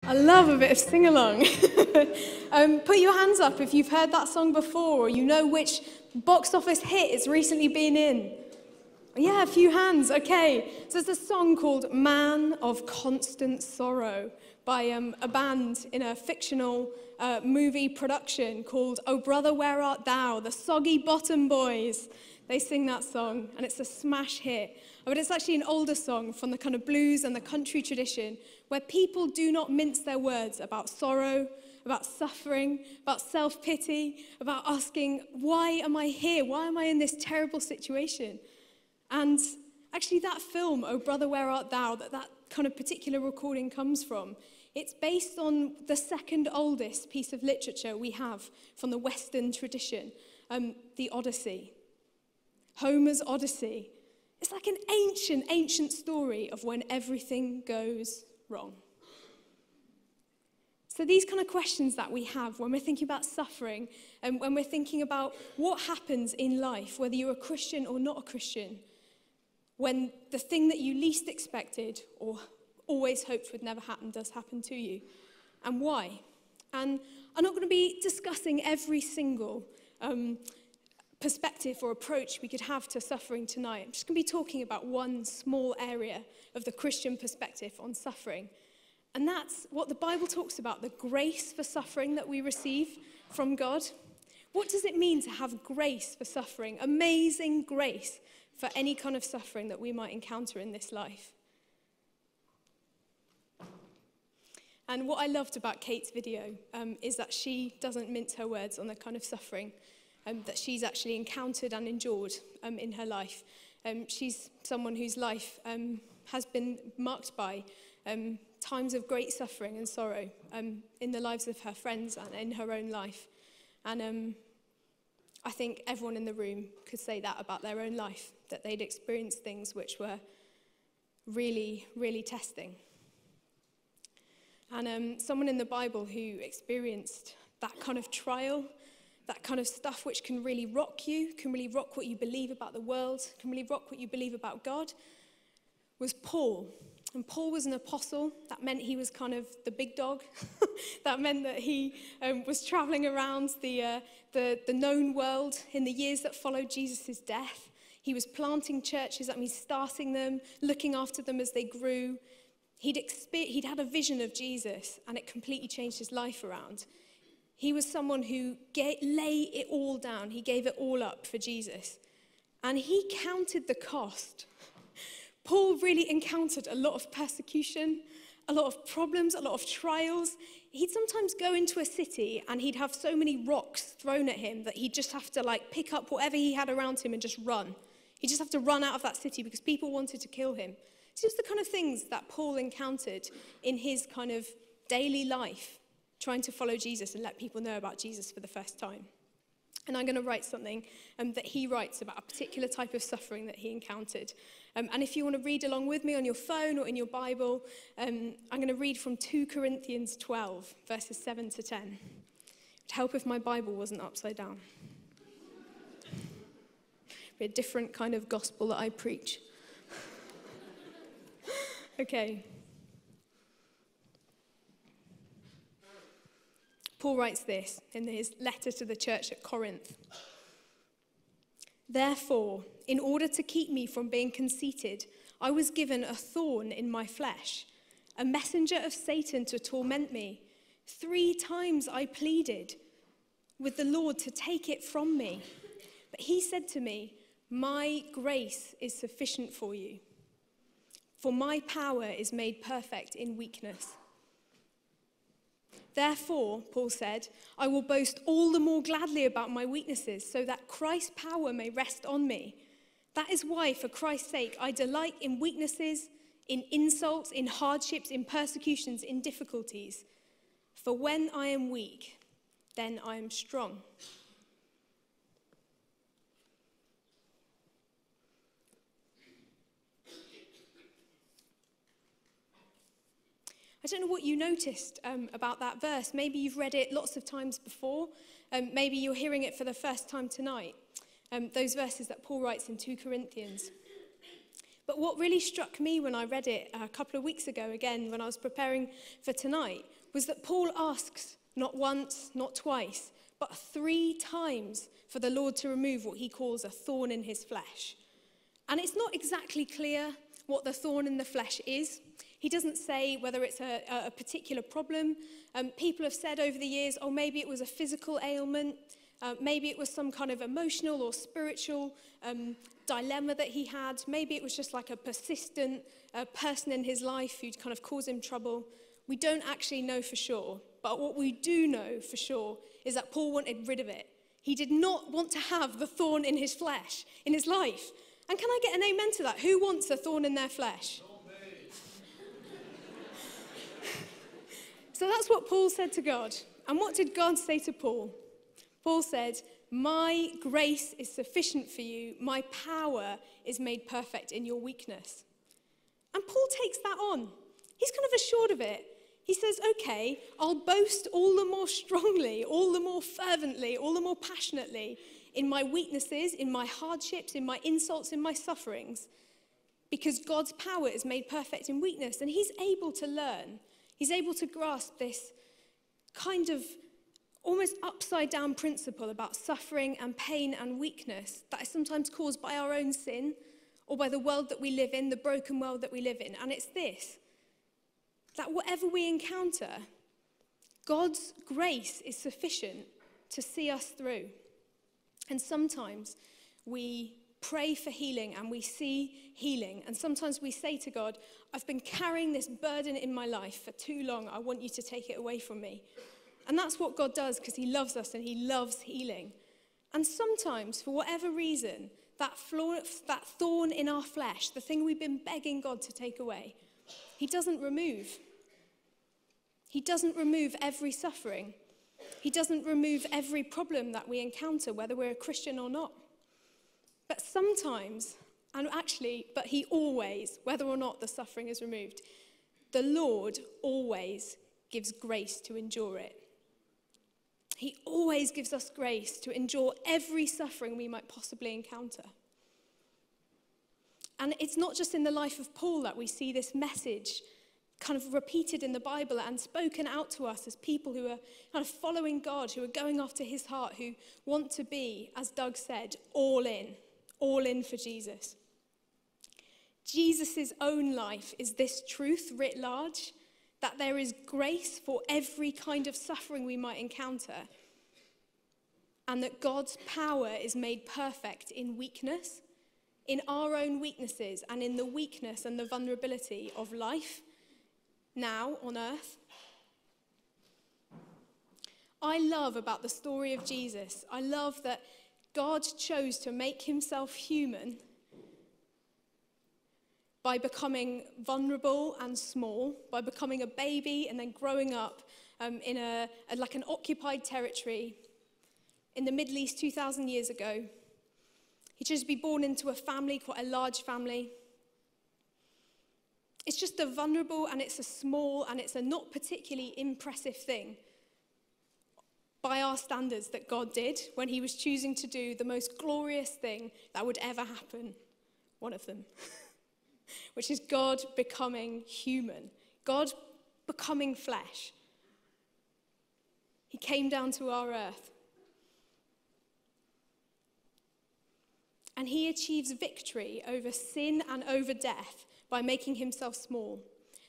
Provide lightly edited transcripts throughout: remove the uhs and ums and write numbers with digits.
I love a bit of sing-along. Put your hands up if you've heard that song before, or you know which box office hit it's recently been in. Yeah, a few hands, okay. So there's a song called Man of Constant Sorrow by a band in a fictional movie production called Oh Brother, Where Art Thou? The Soggy Bottom Boys. They sing that song, and it's a smash hit. But it's actually an older song from the kind of blues and the country tradition, where people do not mince their words about sorrow, about suffering, about self-pity, about asking, why am I here? Why am I in this terrible situation? And actually that film, Oh Brother, Where Art Thou, that kind of particular recording comes from, it's based on the second oldest piece of literature we have from the Western tradition, the Odyssey. Homer's Odyssey. It's like an ancient story of when everything goes wrong. So these kind of questions that we have when we're thinking about suffering and when we're thinking about what happens in life, whether you're a Christian or not a Christian, when the thing that you least expected or always hoped would never happen does happen to you, and why. And I'm not going to be discussing every single perspective or approach we could have to suffering tonight. I'm just going to be talking about one small area of the Christian perspective on suffering. And that's what the Bible talks about, the grace for suffering that we receive from God. What does it mean to have grace for suffering? Amazing grace for any kind of suffering that we might encounter in this life. And what I loved about Kate's video is that she doesn't mince her words on the kind of suffering that she's actually encountered and endured in her life. She's someone whose life has been marked by times of great suffering and sorrow in the lives of her friends and in her own life. And I think everyone in the room could say that about their own life, that they'd experienced things which were really, really testing. And someone in the Bible who experienced that kind of trial, that kind of stuff which can really rock you, can really rock what you believe about the world, can really rock what you believe about God, was Paul. And Paul was an apostle. That meant he was kind of the big dog. That meant that he was traveling around the known world in the years that followed Jesus' death. He was planting churches, that means starting them, looking after them as they grew. He'd had a vision of Jesus, and it completely changed his life around. He was someone who lay it all down. He gave it all up for Jesus. And he counted the cost. Paul really encountered a lot of persecution, a lot of problems, a lot of trials. He'd sometimes go into a city and he'd have so many rocks thrown at him that he'd just have to pick up whatever he had around him and just run. He'd just have to run out of that city because people wanted to kill him. It's just the kind of things that Paul encountered in his kind of daily life, trying to follow Jesus and let people know about Jesus for the first time. And I'm going to write something that he writes about a particular type of suffering that he encountered. And if you want to read along with me on your phone or in your Bible, I'm going to read from 2 Corinthians 12, verses 7 to 10. It would help if my Bible wasn't upside down. It'd be a different kind of gospel that I preach. Okay. Paul writes this in his letter to the church at Corinth. Therefore, in order to keep me from being conceited, I was given a thorn in my flesh, a messenger of Satan to torment me. 3 times I pleaded with the Lord to take it from me. But he said to me, my grace is sufficient for you, for my power is made perfect in weakness. Therefore, Paul said, I will boast all the more gladly about my weaknesses, so that Christ's power may rest on me. That is why, for Christ's sake, I delight in weaknesses, in insults, in hardships, in persecutions, in difficulties. For when I am weak, then I am strong. I don't know what you noticed about that verse. Maybe you've read it lots of times before. Maybe you're hearing it for the first time tonight. Those verses that Paul writes in 2 Corinthians. But what really struck me when I read it a couple of weeks ago, again, when I was preparing for tonight, was that Paul asks not once, not twice, but 3 times for the Lord to remove what he calls a thorn in his flesh. And it's not exactly clear what the thorn in the flesh is. He doesn't say whether it's a particular problem. People have said over the years, oh, maybe it was a physical ailment. Maybe it was some kind of emotional or spiritual dilemma that he had. Maybe it was just like a persistent person in his life who'd kind of caused him trouble. We don't actually know for sure. But what we do know for sure is that Paul wanted rid of it. He did not want to have the thorn in his flesh, in his life. And can I get an amen to that? Who wants a thorn in their flesh? So that's what Paul said to God. And what did God say to Paul? Paul said, my grace is sufficient for you. My power is made perfect in your weakness. And Paul takes that on. He's kind of assured of it. He says, okay, I'll boast all the more strongly, all the more fervently, all the more passionately in my weaknesses, in my hardships, in my insults, in my sufferings, because God's power is made perfect in weakness. And he's able to learn. He's able to grasp this kind of almost upside down principle about suffering and pain and weakness that is sometimes caused by our own sin or by the world that we live in, the broken world that we live in. And it's this, that whatever we encounter, God's grace is sufficient to see us through. And sometimes we pray for healing and we see healing. And sometimes we say to God, I've been carrying this burden in my life for too long. I want you to take it away from me. And that's what God does because he loves us and he loves healing. And sometimes, for whatever reason, that thorn in our flesh, the thing we've been begging God to take away, he doesn't remove. He doesn't remove every suffering. He doesn't remove every problem that we encounter, whether we're a Christian or not. But sometimes, but he always, whether or not the suffering is removed, the Lord always gives grace to endure it. He always gives us grace to endure every suffering we might possibly encounter. And it's not just in the life of Paul that we see this message kind of repeated in the Bible and spoken out to us as people who are kind of following God, who are going after his heart, who want to be, as Doug said, all in for Jesus. Jesus' own life is this truth writ large, that there is grace for every kind of suffering we might encounter, and that God's power is made perfect in weakness, in our own weaknesses, and in the weakness and the vulnerability of life now on earth. I love about the story of Jesus, I love that God chose to make himself human by becoming vulnerable and small, by becoming a baby and then growing up in like an occupied territory in the Middle East 2,000 years ago. He chose to be born into a family, quite a large family. It's just a vulnerable and it's a small and it's a not particularly impressive thing by our standards that God did when he was choosing to do the most glorious thing that would ever happen, one of them. Which is God becoming human, God becoming flesh. He came down to our earth. And he achieves victory over sin and over death by making himself small.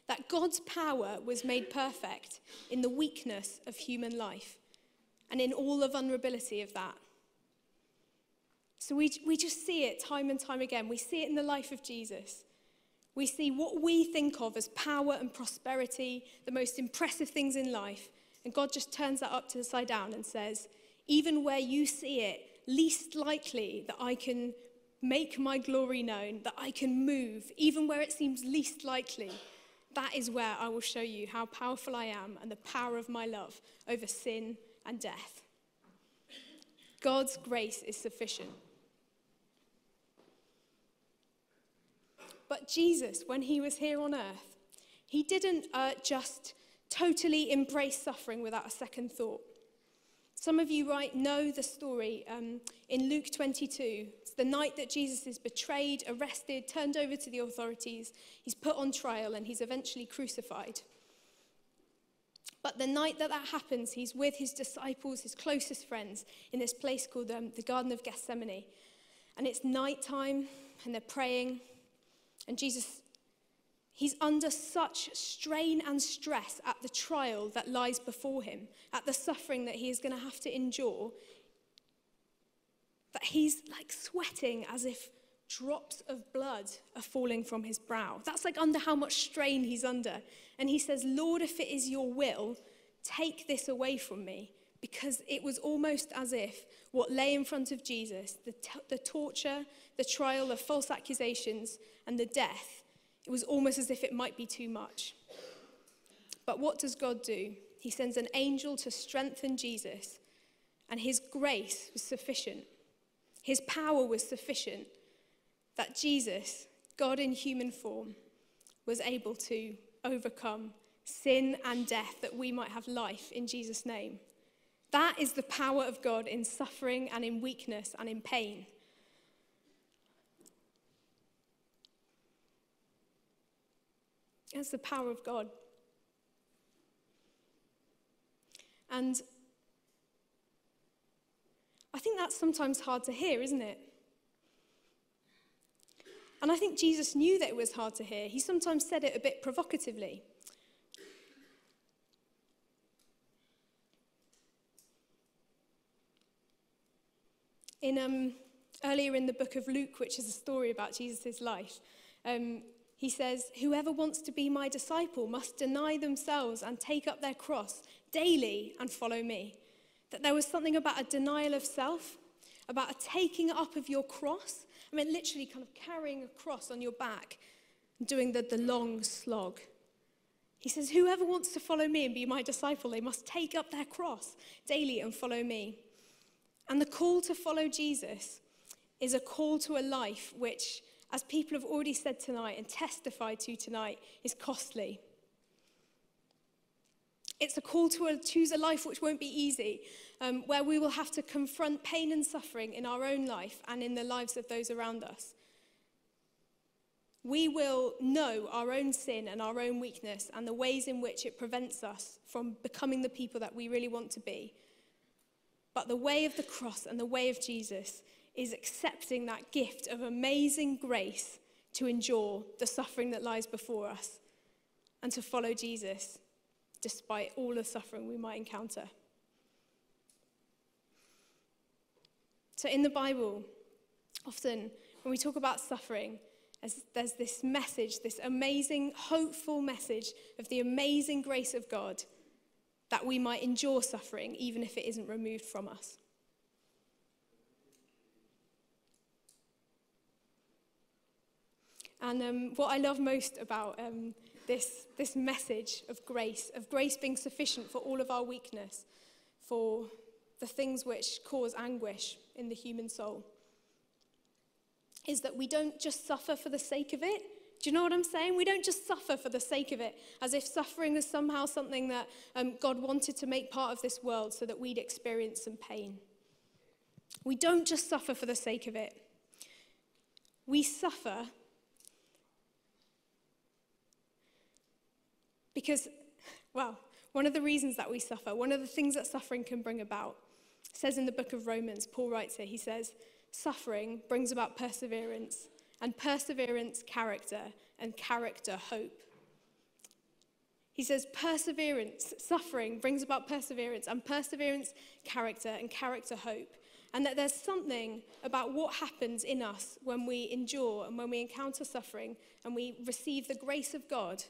That God's power was made perfect in the weakness of human life and in all the vulnerability of that. So we just see it time and time again. We see it in the life of Jesus. We see what we think of as power and prosperity, the most impressive things in life. And God just turns that upside down and says, even where you see it least likely that I can make my glory known, that I can move, even where it seems least likely, that is where I will show you how powerful I am and the power of my love over sin and death. God's grace is sufficient. But Jesus, when he was here on earth, he didn't just totally embrace suffering without a second thought. Some of you know the story in Luke 22. It's the night that Jesus is betrayed, arrested, turned over to the authorities. He's put on trial and he's eventually crucified. But the night that happens, he's with his disciples, his closest friends, in this place called the Garden of Gethsemane. And it's nighttime, and they're praying. And Jesus, he's under such strain and stress at the trial that lies before him, at the suffering that he is going to have to endure, that he's like sweating as if drops of blood are falling from his brow. That's like under how much strain he's under. And he says, Lord, if it is your will, take this away from me. Because it was almost as if what lay in front of Jesus, the torture, the trial of false accusations, and the death, it was almost as if it might be too much. But what does God do? He sends an angel to strengthen Jesus, and his grace was sufficient. His power was sufficient that Jesus, God in human form, was able to overcome sin and death that we might have life in Jesus' name. That is the power of God in suffering and in weakness and in pain. That's the power of God. And I think that's sometimes hard to hear, isn't it? And I think Jesus knew that it was hard to hear. He sometimes said it a bit provocatively. Earlier in the book of Luke, which is a story about Jesus' life, he says, whoever wants to be my disciple must deny themselves and take up their cross daily and follow me. That there was something about a denial of self, about a taking up of your cross. I mean, literally kind of carrying a cross on your back, doing the long slog. He says, whoever wants to follow me and be my disciple, they must take up their cross daily and follow me. And the call to follow Jesus is a call to a life which, as people have already said tonight and testified to tonight, is costly. It's a call to choose a life which won't be easy, where we will have to confront pain and suffering in our own life and in the lives of those around us. We will know our own sin and our own weakness and the ways in which it prevents us from becoming the people that we really want to be. But the way of the cross and the way of Jesus is accepting that gift of amazing grace to endure the suffering that lies before us and to follow Jesus despite all the suffering we might encounter. So in the Bible, often when we talk about suffering, there's this message, this amazing, hopeful message of the amazing grace of God that we might endure suffering even if it isn't removed from us. And what I love most about this message of grace being sufficient for all of our weakness, for the things which cause anguish in the human soul, is that we don't just suffer for the sake of it. Do you know what I'm saying? We don't just suffer for the sake of it, as if suffering is somehow something that God wanted to make part of this world so that we'd experience some pain. We don't just suffer for the sake of it. We suffer because, well, one of the reasons that we suffer, one of the things that suffering can bring about, says in the book of Romans, Paul writes here, he says, suffering brings about perseverance, and perseverance, character, and character, hope. He says perseverance, suffering brings about perseverance, and perseverance, character, and character, hope. And that there's something about what happens in us when we endure and when we encounter suffering and we receive the grace of God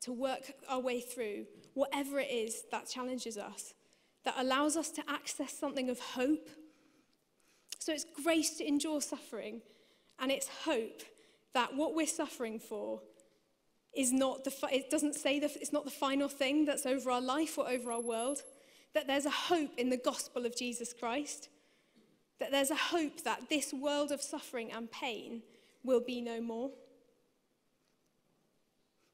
to work our way through whatever it is that challenges us, that allows us to access something of hope. So it's grace to endure suffering, and it's hope that what we're suffering for is not it doesn't say that it's not the final thing that's over our life or over our world, that there's a hope in the gospel of Jesus Christ, that there's a hope that this world of suffering and pain will be no more.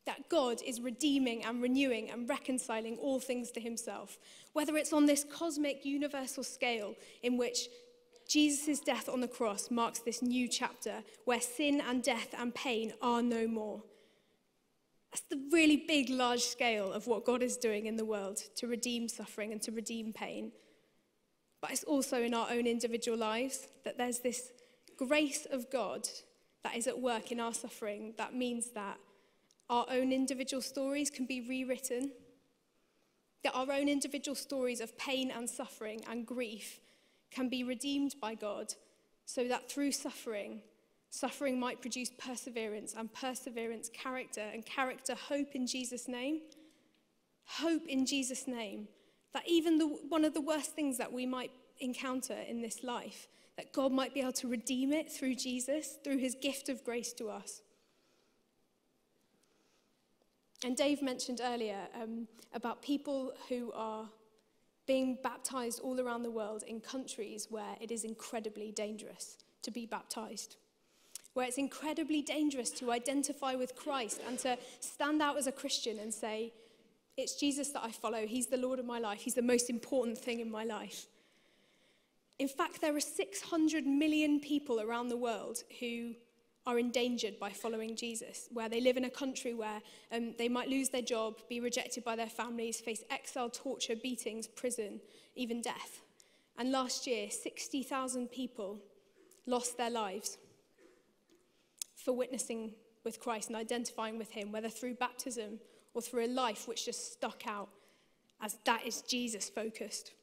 That God is redeeming and renewing and reconciling all things to himself, whether it's on this cosmic universal scale in which Jesus' death on the cross marks this new chapter where sin and death and pain are no more. That's the really big, large scale of what God is doing in the world to redeem suffering and to redeem pain. But it's also in our own individual lives that there's this grace of God that is at work in our suffering. That means that our own individual stories can be rewritten, that our own individual stories of pain and suffering and grief can be redeemed by God, so that through suffering might produce perseverance, and perseverance, character, and character, hope in Jesus' name. Hope in Jesus' name. That even one of the worst things that we might encounter in this life, that God might be able to redeem it through Jesus, through his gift of grace to us. And Dave mentioned earlier about people who are being baptized all around the world in countries where it is incredibly dangerous to be baptized, where it's incredibly dangerous to identify with Christ and to stand out as a Christian and say, it's Jesus that I follow, he's the Lord of my life, he's the most important thing in my life. In fact, there are 600 million people around the world who are endangered by following Jesus, where they live in a country where they might lose their job, be rejected by their families, face exile, torture, beatings, prison, even death. And last year, 60,000 people lost their lives for witnessing with Christ and identifying with him, whether through baptism or through a life which just stuck out as that is Jesus focused.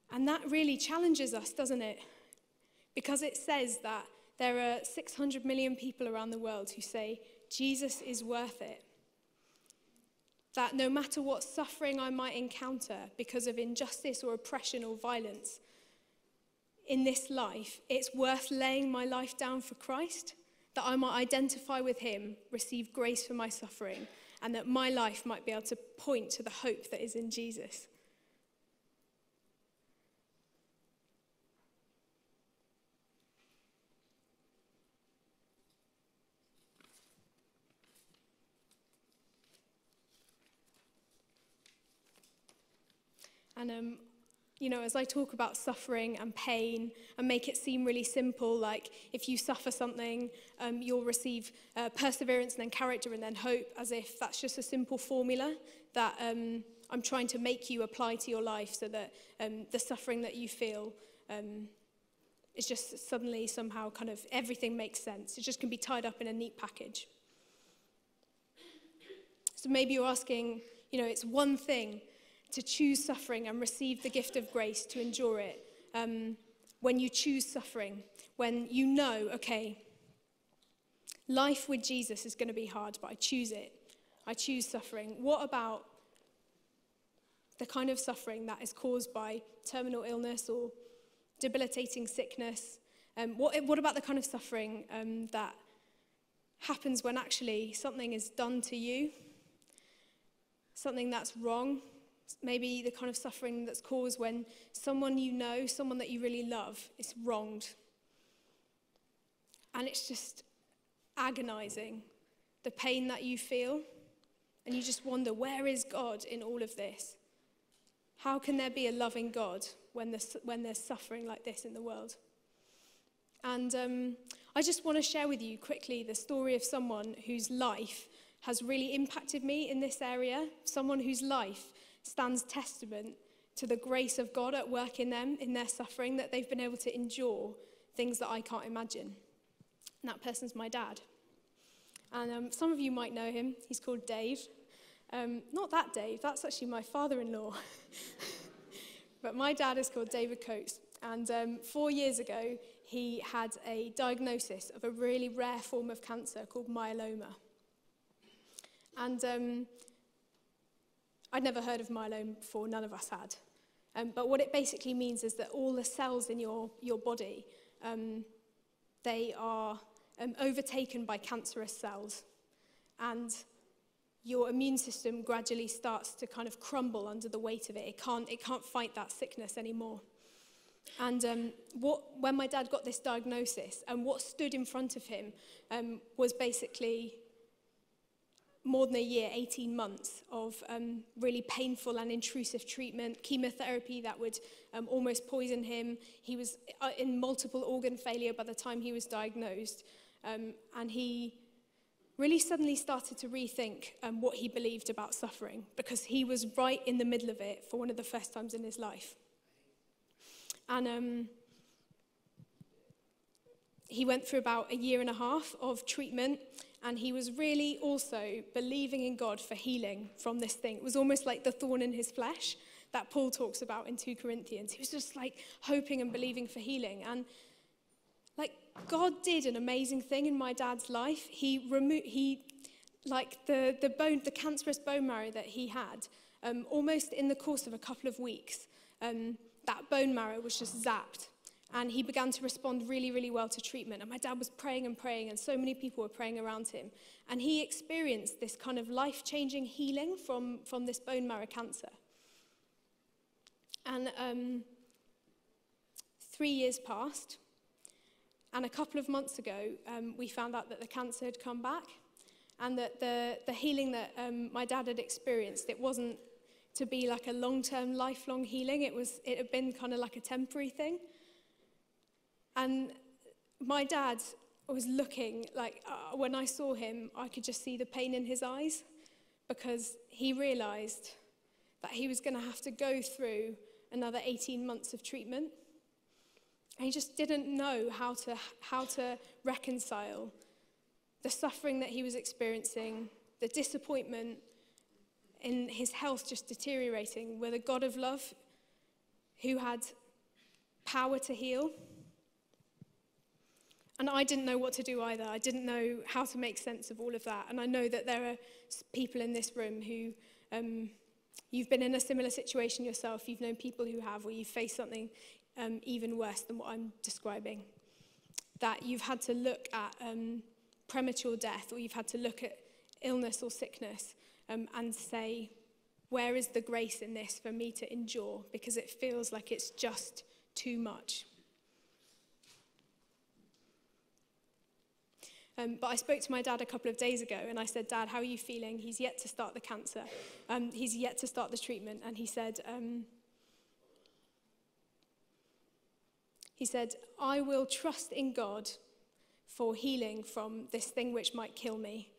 And that really challenges us, doesn't it? Because it says that there are 600 million people around the world who say, Jesus is worth it. That no matter what suffering I might encounter because of injustice or oppression or violence in this life, it's worth laying my life down for Christ, that I might identify with him, receive grace for my suffering, and that my life might be able to point to the hope that is in Jesus. And, as I talk about suffering and pain and make it seem really simple, like if you suffer something, you'll receive perseverance and then character and then hope, as if that's just a simple formula that I'm trying to make you apply to your life so that the suffering that you feel is just suddenly somehow kind of everything makes sense. It just can be tied up in a neat package. So maybe you're asking, it's one thing to choose suffering and receive the gift of grace to endure it. When you choose suffering, when you know, okay, life with Jesus is going to be hard, but I choose it. I choose suffering. What about the kind of suffering that is caused by terminal illness or debilitating sickness? What about the kind of suffering that happens when actually something is done to you? Something that's wrong? Maybe the kind of suffering that's caused when someone you know, someone that you really love, is wronged. And it's just agonizing, the pain that you feel. And you just wonder, where is God in all of this? How can there be a loving God when there's suffering like this in the world? And I just want to share with you quickly the story of someone whose life has really impacted me in this area, someone whose life stands testament to the grace of God at work in them, in their suffering, that they've been able to endure things that I can't imagine. And that person's my dad. And some of you might know him. He's called Dave. Not that Dave, that's actually my father-in-law. But my dad is called David Coates. And 4 years ago, he had a diagnosis of a really rare form of cancer called myeloma. And I'd never heard of myeloma before, none of us had. But what it basically means is that all the cells in your body, they are overtaken by cancerous cells. And your immune system gradually starts to kind of crumble under the weight of it. It can't fight that sickness anymore. And when my dad got this diagnosis, and what stood in front of him was basically more than a year, 18 months of really painful and intrusive treatment, chemotherapy that would almost poison him. He was in multiple organ failure by the time he was diagnosed. And he really suddenly started to rethink what he believed about suffering, because he was right in the middle of it for one of the first times in his life. And he went through about a year and a half of treatment, and he was really also believing in God for healing from this thing. It was almost like the thorn in his flesh that Paul talks about in 2 Corinthians. He was just like hoping and believing for healing. And like, God did an amazing thing in my dad's life. He like the cancerous bone marrow that he had, almost in the course of a couple of weeks, that bone marrow was just zapped. And he began to respond really, really well to treatment. And my dad was praying and praying, and so many people were praying around him. And he experienced this kind of life-changing healing from this bone marrow cancer. And 3 years passed. And a couple of months ago, we found out that the cancer had come back, and that the healing that my dad had experienced, it wasn't to be like a long-term, lifelong healing. It had been kind of like a temporary thing. And my dad was looking like, when I saw him, I could just see the pain in his eyes, because he realized that he was going to have to go through another 18 months of treatment. And he just didn't know how to reconcile the suffering that he was experiencing, the disappointment in his health just deteriorating, with a God of love who had power to heal. And I didn't know what to do either. I didn't know how to make sense of all of that. And I know that there are people in this room who, you've been in a similar situation yourself. You've known people who have, or you've faced something even worse than what I'm describing. That you've had to look at premature death, or you've had to look at illness or sickness and say, where is the grace in this for me to endure? Because it feels like it's just too much. But I spoke to my dad a couple of days ago, and I said, Dad, how are you feeling? He's yet to start the cancer. He's yet to start the treatment. And he said, I will trust in God for healing from this thing which might kill me.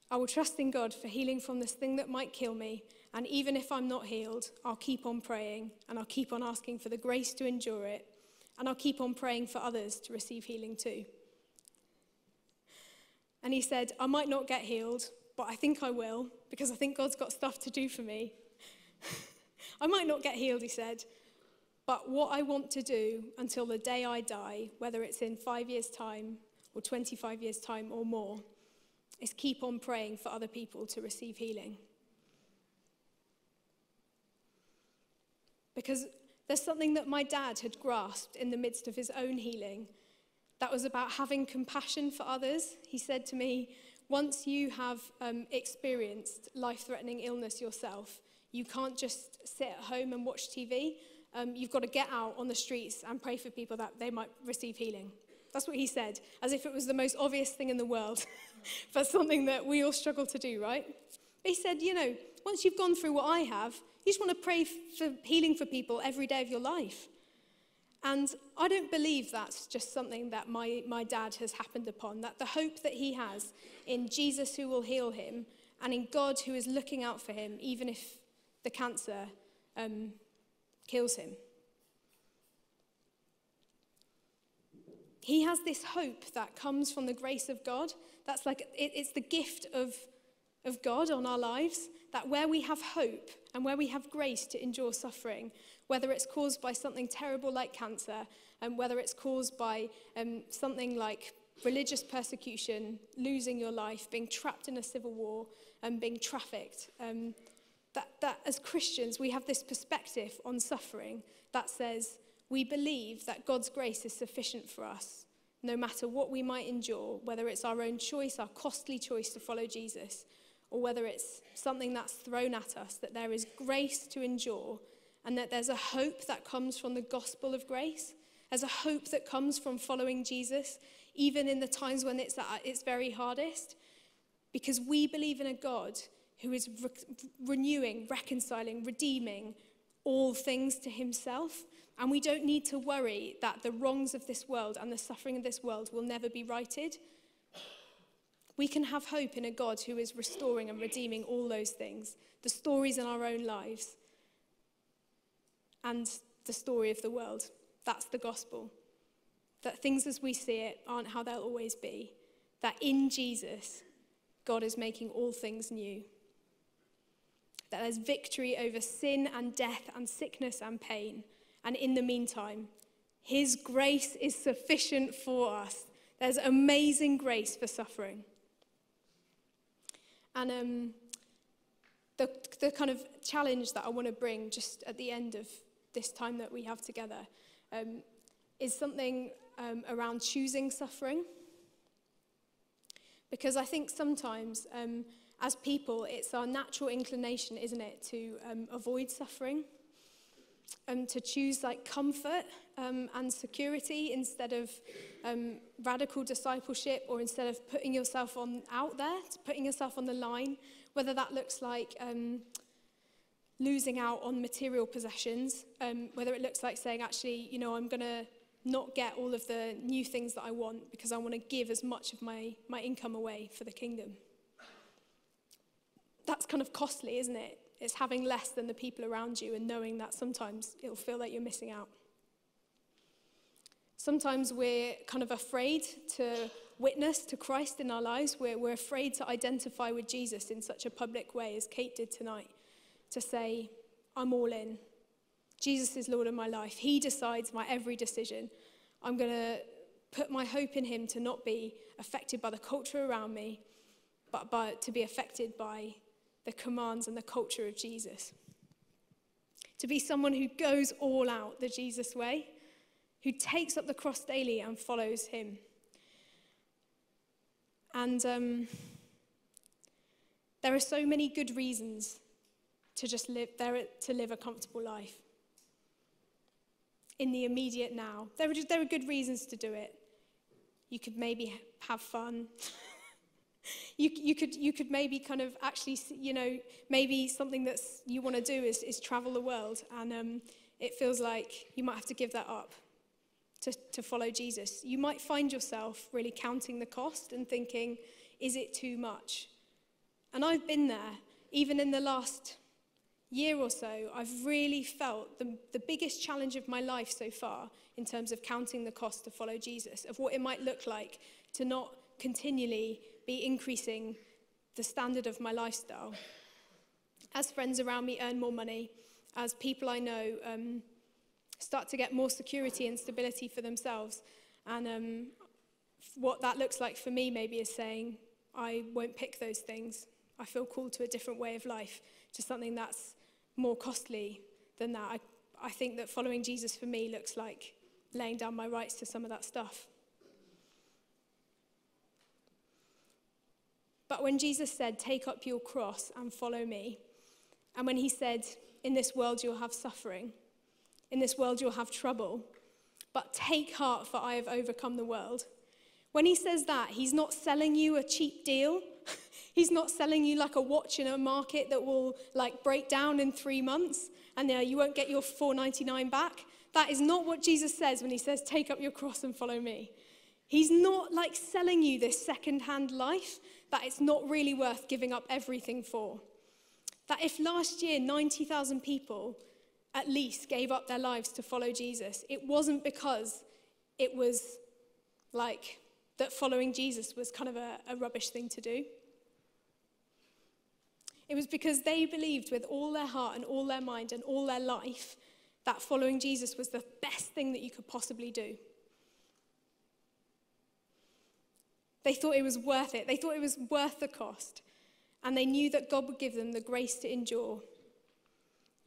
I will trust in God for healing from this thing that might kill me. And even if I'm not healed, I'll keep on praying, and I'll keep on asking for the grace to endure it. And I'll keep on praying for others to receive healing too. And he said, I might not get healed, but I think I will, because I think God's got stuff to do for me. I might not get healed, he said, but what I want to do until the day I die, whether it's in 5 years' time or 25 years' time or more, is keep on praying for other people to receive healing. Because there's something that my dad had grasped in the midst of his own healing that was about having compassion for others. He said to me, once you have experienced life-threatening illness yourself, you can't just sit at home and watch TV. You've got to get out on the streets and pray for people that they might receive healing. That's what he said, as if it was the most obvious thing in the world, but something that we all struggle to do, right? He said, once you've gone through what I have, you just want to pray for healing for people every day of your life. And I don't believe that's just something that my dad has happened upon, that the hope that he has in Jesus who will heal him, and in God who is looking out for him, even if the cancer kills him. He has this hope that comes from the grace of God. That's like, it's the gift of God on our lives, that where we have hope and where we have grace to endure suffering, whether it's caused by something terrible like cancer, and whether it's caused by something like religious persecution, losing your life, being trapped in a civil war, and being trafficked, that as Christians we have this perspective on suffering that says we believe that God's grace is sufficient for us, no matter what we might endure, whether it's our own choice, our costly choice to follow Jesus, or whether it's something that's thrown at us, that there is grace to endure, and that there's a hope that comes from the gospel of grace, There's a hope that comes from following Jesus, even in the times when it's at its very hardest, because we believe in a God who is renewing, reconciling, redeeming all things to himself. And we don't need to worry that the wrongs of this world and the suffering of this world will never be righted. We can have hope in a God who is restoring and redeeming all those things, the stories in our own lives and the story of the world. That's the gospel. That things as we see it aren't how they'll always be. That in Jesus, God is making all things new. That there's victory over sin and death and sickness and pain. And in the meantime, his grace is sufficient for us. There's amazing grace for suffering. And the kind of challenge that I want to bring just at the end of this time that we have together is something around choosing suffering. Because I think sometimes, as people, it's our natural inclination, isn't it, to avoid suffering, to choose like comfort and security instead of radical discipleship, or instead of putting yourself out there, putting yourself on the line, whether that looks like losing out on material possessions, whether it looks like saying, actually, I'm going to not get all of the new things that I want because I want to give as much of my income away for the kingdom. That's kind of costly, isn't it? It's having less than the people around you and knowing that sometimes it'll feel like you're missing out. Sometimes we're kind of afraid to witness to Christ in our lives. We're afraid to identify with Jesus in such a public way as Kate did tonight, to say, I'm all in. Jesus is Lord of my life. He decides my every decision. I'm going to put my hope in him to not be affected by the culture around me, but to be affected by the commands and the culture of Jesus. To be someone who goes all out the Jesus way, who takes up the cross daily and follows him. And there are so many good reasons to just live a comfortable life. In the immediate now. There are good reasons to do it. You could maybe have fun. you could maybe kind of actually, maybe something that's you want to do is travel the world. And it feels like you might have to give that up to follow Jesus. You might find yourself really counting the cost and thinking, is it too much? And I've been there, even in the last year or so. I've really felt the biggest challenge of my life so far in terms of counting the cost to follow Jesus, of what it might look like to not continually be increasing the standard of my lifestyle. As friends around me earn more money, as people I know start to get more security and stability for themselves, and what that looks like for me maybe is saying, I won't pick those things. I feel called to a different way of life, to something that's more costly than that. I think that following Jesus for me looks like laying down my rights to some of that stuff. But when Jesus said, take up your cross and follow me, and when he said, in this world you'll have suffering, in this world you'll have trouble, but take heart, for I have overcome the world. When he says that, he's not selling you a cheap deal. He's not selling you like a watch in a market that will like break down in 3 months and you won't get your $4.99 back. That is not what Jesus says when he says, take up your cross and follow me. He's not like selling you this second-hand life that it's not really worth giving up everything for. That if last year 90,000 people at least gave up their lives to follow Jesus, it wasn't because it was like that following Jesus was kind of a rubbish thing to do. It was because they believed with all their heart and all their mind and all their life that following Jesus was the best thing that you could possibly do. They thought it was worth it. They thought it was worth the cost. And they knew that God would give them the grace to endure,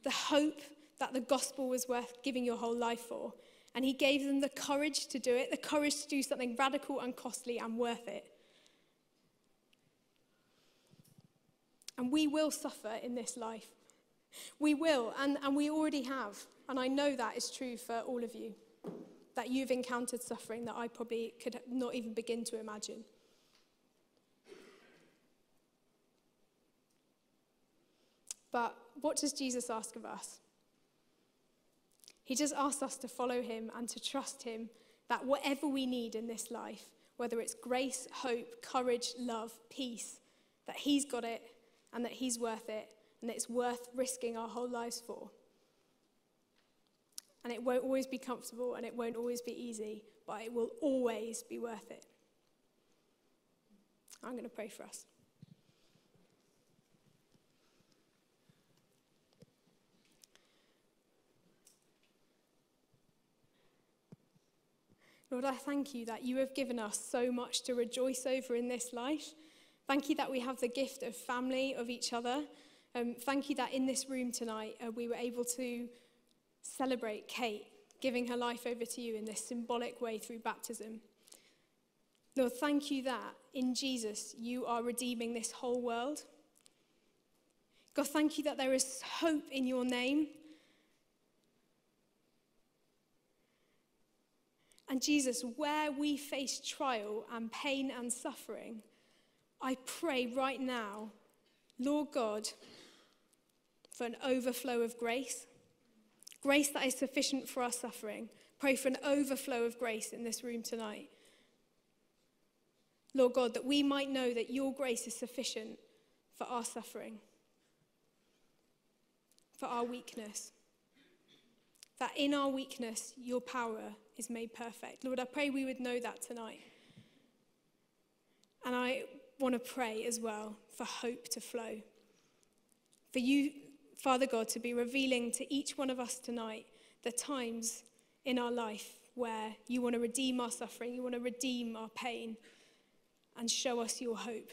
the hope that the gospel was worth giving your whole life for. And he gave them the courage to do it, the courage to do something radical and costly and worth it. And we will suffer in this life. We will, and we already have. And I know that is true for all of you. that you've encountered suffering that I probably could not even begin to imagine. But what does Jesus ask of us? He just asks us to follow him and to trust him that whatever we need in this life, whether it's grace, hope, courage, love, peace, that he's got it and that he's worth it and that it's worth risking our whole lives for. And it won't always be comfortable and it won't always be easy, but it will always be worth it. I'm going to pray for us. Lord, I thank you that you have given us so much to rejoice over in this life. Thank you that we have the gift of family, of each other. Thank you that in this room tonight we were able to celebrate Kate giving her life over to you in this symbolic way through baptism. Lord, thank you that in Jesus you are redeeming this whole world. God, thank you that there is hope in your name. And Jesus, where we face trial and pain and suffering, I pray right now, Lord God, for an overflow of grace. Grace that is sufficient for our suffering. Pray for an overflow of grace in this room tonight. Lord God, that we might know that your grace is sufficient for our suffering, for our weakness. That in our weakness, your power is made perfect. Lord, I pray we would know that tonight. And I want to pray as well for hope to flow. For you, Father God, to be revealing to each one of us tonight the times in our life where you want to redeem our suffering, you want to redeem our pain, and show us your hope.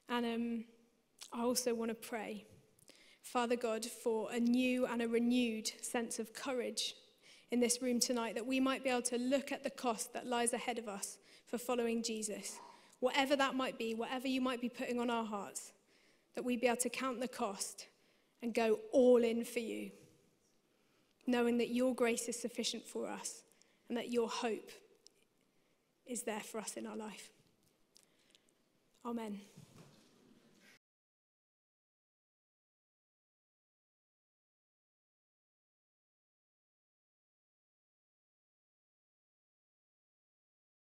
And I also want to pray, Father God, for a new and a renewed sense of courage in this room tonight, that we might be able to look at the cost that lies ahead of us for following Jesus. Whatever that might be, whatever you might be putting on our hearts, that we be able to count the cost and go all in for you, knowing that your grace is sufficient for us and that your hope is there for us in our life. Amen.